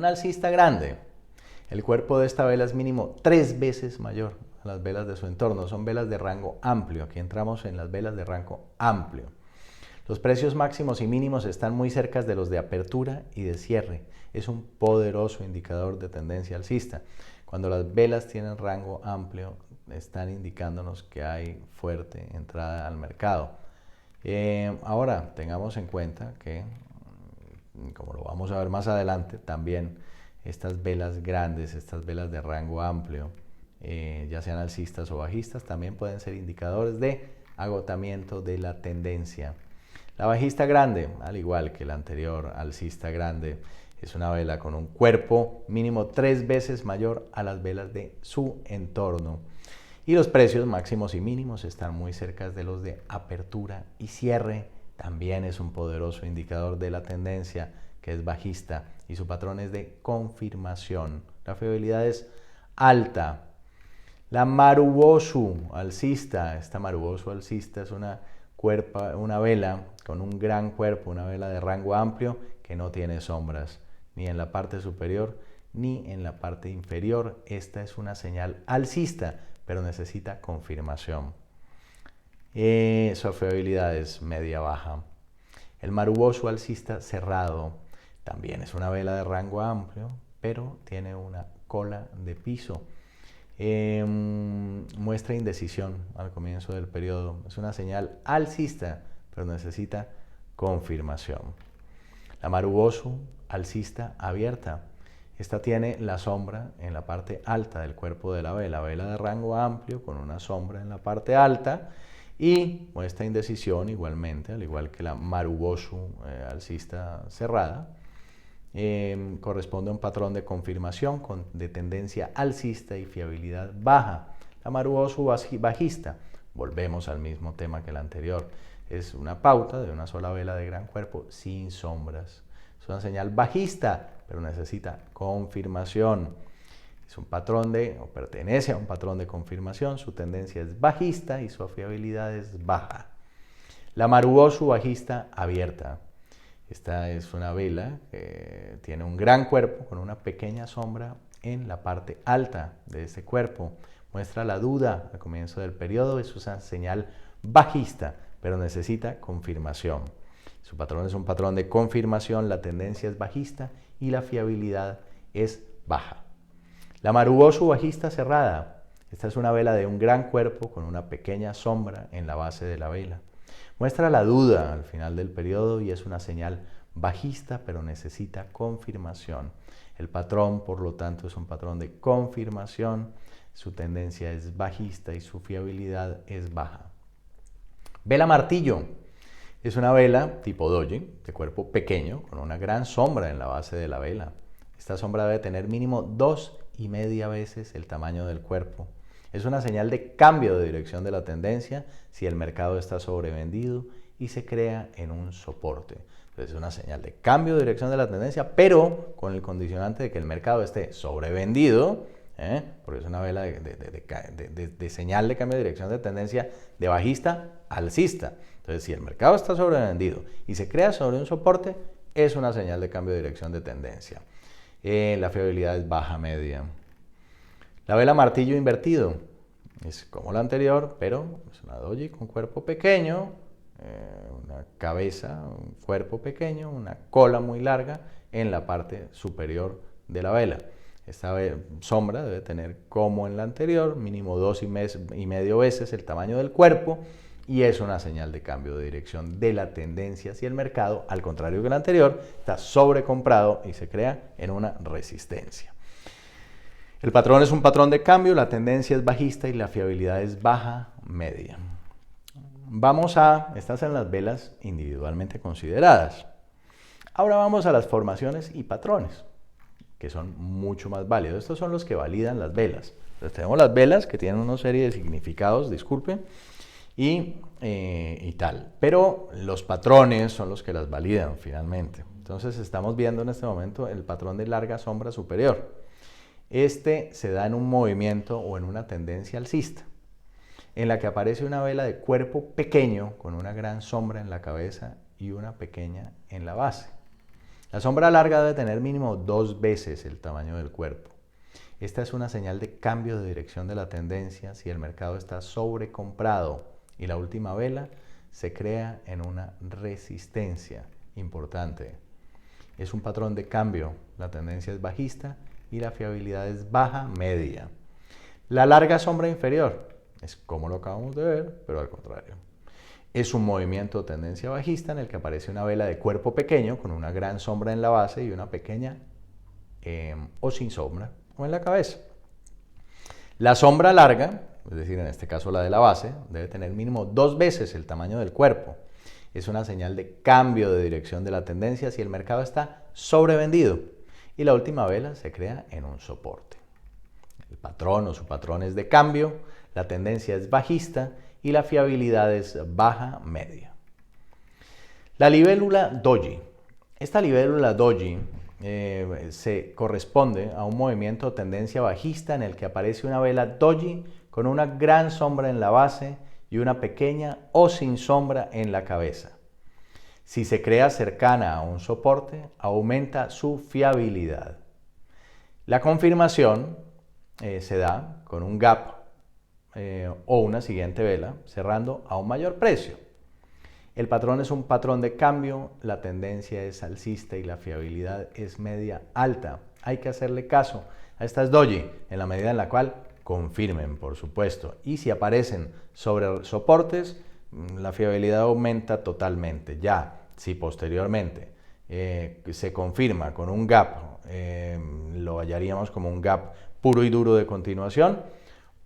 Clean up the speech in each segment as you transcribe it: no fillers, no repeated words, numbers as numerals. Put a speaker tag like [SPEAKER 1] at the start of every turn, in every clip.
[SPEAKER 1] Una alcista grande. El cuerpo de esta vela es mínimo 3 veces mayor a las velas de su entorno. Son velas de rango amplio. Aquí entramos en las velas de rango amplio. Los precios máximos y mínimos están muy cerca de los de apertura y de cierre. Es un poderoso indicador de tendencia alcista. Cuando las velas tienen rango amplio, están indicándonos que hay fuerte entrada al mercado. Ahora, tengamos en cuenta que, como lo vamos a ver más adelante, también estas velas grandes, estas velas de rango amplio, ya sean alcistas o bajistas, también pueden ser indicadores de agotamiento de la tendencia. La bajista grande, al igual que la anterior alcista grande, es una vela con un cuerpo mínimo 3 veces mayor a las velas de su entorno. Y los precios máximos y mínimos están muy cerca de los de apertura y cierre. También es un poderoso indicador de la tendencia, que es bajista, y su patrón es de confirmación. La fiabilidad es alta. La Marubosu alcista, esta Marubosu alcista es una vela con un gran cuerpo, una vela de rango amplio que no tiene sombras, ni en la parte superior ni en la parte inferior. Esta es una señal alcista, pero necesita confirmación. Su fiabilidad es media-baja. El Marubosu alcista cerrado también es una vela de rango amplio, pero tiene una cola de piso. Muestra indecisión al comienzo del periodo. Es una señal alcista, pero necesita confirmación. La Marubosu alcista abierta. Esta tiene la sombra en la parte alta del cuerpo de la vela de rango amplio con una sombra en la parte alta, y muestra indecisión igualmente, al igual que la Marubosu alcista cerrada. Corresponde a un patrón de confirmación de tendencia alcista y fiabilidad baja. La Marubosu bajista, volvemos al mismo tema que el anterior, es una pauta de una sola vela de gran cuerpo sin sombras. Es una señal bajista, pero necesita confirmación. Es un patrón o pertenece a un patrón de confirmación, su tendencia es bajista y su fiabilidad es baja. La Marubosu bajista abierta. Esta es una vela que tiene un gran cuerpo con una pequeña sombra en la parte alta de este cuerpo. Muestra la duda al comienzo del periodo, es una señal bajista, pero necesita confirmación. Su patrón es un patrón de confirmación, la tendencia es bajista y la fiabilidad es baja. La Marubosu bajista cerrada. Esta es una vela de un gran cuerpo con una pequeña sombra en la base de la vela. Muestra la duda al final del periodo y es una señal bajista, pero necesita confirmación. El patrón, por lo tanto, es un patrón de confirmación. Su tendencia es bajista y su fiabilidad es baja. Vela martillo. Es una vela tipo doji, de cuerpo pequeño, con una gran sombra en la base de la vela. Esta sombra debe tener mínimo 2,5 veces el tamaño del cuerpo. Es una señal de cambio de dirección de la tendencia si el mercado está sobrevendido y se crea en un soporte. Entonces es una señal de cambio de dirección de la tendencia, pero con el condicionante de que el mercado esté sobrevendido, porque es una vela de señal de cambio de dirección de tendencia de bajista a alcista. Entonces, si el mercado está sobrevendido y se crea sobre un soporte, es una señal de cambio de dirección de tendencia. La fiabilidad es baja-media. La vela martillo invertido es como la anterior, pero es una doji con cuerpo pequeño, una cabeza, un cuerpo pequeño, una cola muy larga en la parte superior de la vela. Esta sombra debe tener, como en la anterior, mínimo 2,5 veces el tamaño del cuerpo, y es una señal de cambio de dirección de la tendencia si el mercado, al contrario que el anterior, está sobrecomprado y se crea en una resistencia. El patrón es un patrón de cambio, la tendencia es bajista y la fiabilidad es baja-media. Estas son las velas individualmente consideradas. Ahora vamos a las formaciones y patrones, que son mucho más válidos. Estos son los que validan las velas. Entonces tenemos las velas que tienen una serie de significados, disculpen, y tal. Pero los patrones son los que las validan finalmente. Entonces estamos viendo en este momento el patrón de larga sombra superior. Este se da en un movimiento o en una tendencia alcista, en la que aparece una vela de cuerpo pequeño con una gran sombra en la cabeza y una pequeña en la base. La sombra larga debe tener mínimo 2 veces el tamaño del cuerpo. Esta es una señal de cambio de dirección de la tendencia si el mercado está sobrecomprado y la última vela se crea en una resistencia importante. Es un patrón de cambio, la tendencia es bajista y la fiabilidad es baja media. La larga sombra inferior es como lo acabamos de ver, pero al contrario. Es un movimiento de tendencia bajista en el que aparece una vela de cuerpo pequeño con una gran sombra en la base y una pequeña o sin sombra o en la cabeza. La sombra larga, es decir, en este caso la de la base, debe tener mínimo 2 veces el tamaño del cuerpo. Es una señal de cambio de dirección de la tendencia si el mercado está sobrevendido y la última vela se crea en un soporte. El patrón o su patrón es de cambio, la tendencia es bajista y la fiabilidad es baja media. La libélula doji. Esta libélula doji se corresponde a un movimiento o tendencia bajista en el que aparece una vela doji con una gran sombra en la base y una pequeña o sin sombra en la cabeza. Si se crea cercana a un soporte, aumenta su fiabilidad. La confirmación se da con un gap o una siguiente vela cerrando a un mayor precio. El patrón es un patrón de cambio, la tendencia es alcista y la fiabilidad es media alta. Hay que hacerle caso a estas doji en la medida en la cual confirmen, por supuesto. Y si aparecen sobre soportes, la fiabilidad aumenta totalmente. Ya, si posteriormente se confirma con un gap, lo hallaríamos como un gap puro y duro de continuación,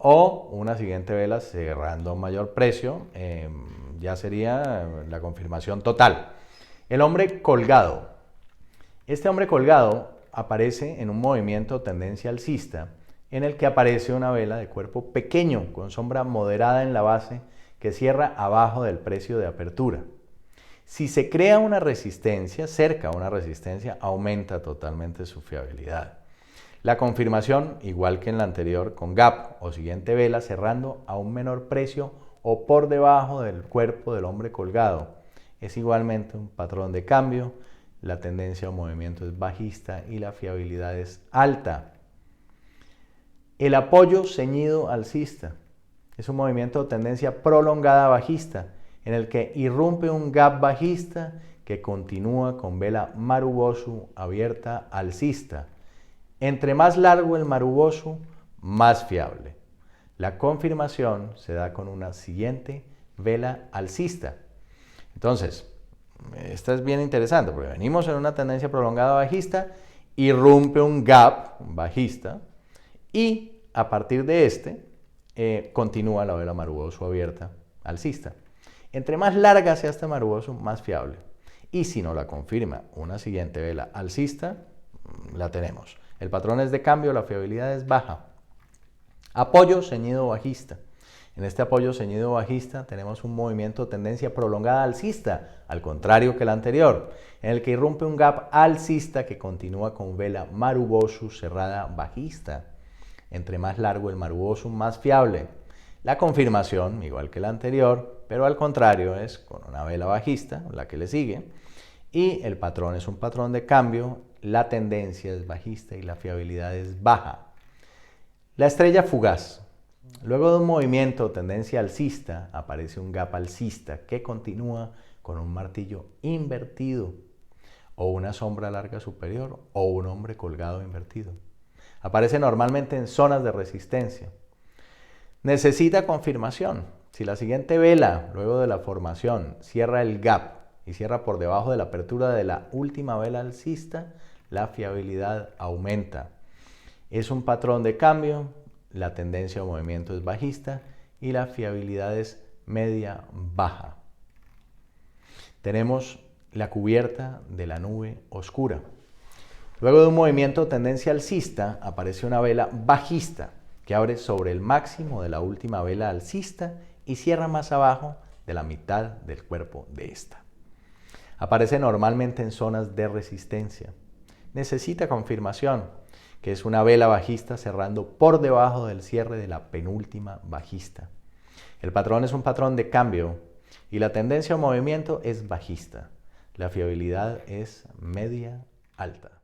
[SPEAKER 1] o una siguiente vela cerrando a un mayor precio, ya sería la confirmación total. El hombre colgado. Este hombre colgado aparece en un movimiento o tendencia alcista en el que aparece una vela de cuerpo pequeño con sombra moderada en la base que cierra abajo del precio de apertura. Si se crea una resistencia, cerca a una resistencia, aumenta totalmente su fiabilidad. La confirmación, igual que en la anterior, con gap o siguiente vela cerrando a un menor precio o por debajo del cuerpo del hombre colgado, es igualmente un patrón de cambio, la tendencia o movimiento es bajista y la fiabilidad es alta. El apoyo ceñido alcista es un movimiento de tendencia prolongada bajista en el que irrumpe un gap bajista que continúa con vela Marubozu abierta alcista. Entre más largo el Marubozu, más fiable. La confirmación se da con una siguiente vela alcista. Entonces, esta es bien interesante porque venimos en una tendencia prolongada bajista, irrumpe un gap bajista y a partir de continúa la vela Marubozu abierta alcista. Entre más larga sea este Marubozu, más fiable. Y si no la confirma una siguiente vela alcista, la tenemos. El patrón es de cambio, la fiabilidad es baja. Apoyo ceñido bajista. En este apoyo ceñido bajista tenemos un movimiento de tendencia prolongada alcista, al contrario que el anterior, en el que irrumpe un gap alcista que continúa con vela Marubozu cerrada bajista. Entre más largo el Marubozu, más fiable. La confirmación, igual que la anterior, pero al contrario, es con una vela bajista, la que le sigue, y el patrón es un patrón de cambio, la tendencia es bajista y la fiabilidad es baja. La estrella fugaz. Luego de un movimiento o tendencia alcista, aparece un gap alcista que continúa con un martillo invertido, o una sombra larga superior, o un hombre colgado invertido. Aparece normalmente en zonas de resistencia. Necesita confirmación. Si la siguiente vela, luego de la formación, cierra el gap y cierra por debajo de la apertura de la última vela alcista, la fiabilidad aumenta. Es un patrón de cambio, la tendencia o movimiento es bajista y la fiabilidad es media baja. Tenemos la cubierta de la nube oscura. Luego de un movimiento o tendencia alcista, aparece una vela bajista que abre sobre el máximo de la última vela alcista y cierra más abajo de la mitad del cuerpo de esta. Aparece normalmente en zonas de resistencia. Necesita confirmación, que es una vela bajista cerrando por debajo del cierre de la penúltima bajista. El patrón es un patrón de cambio y la tendencia o movimiento es bajista. La fiabilidad es media alta.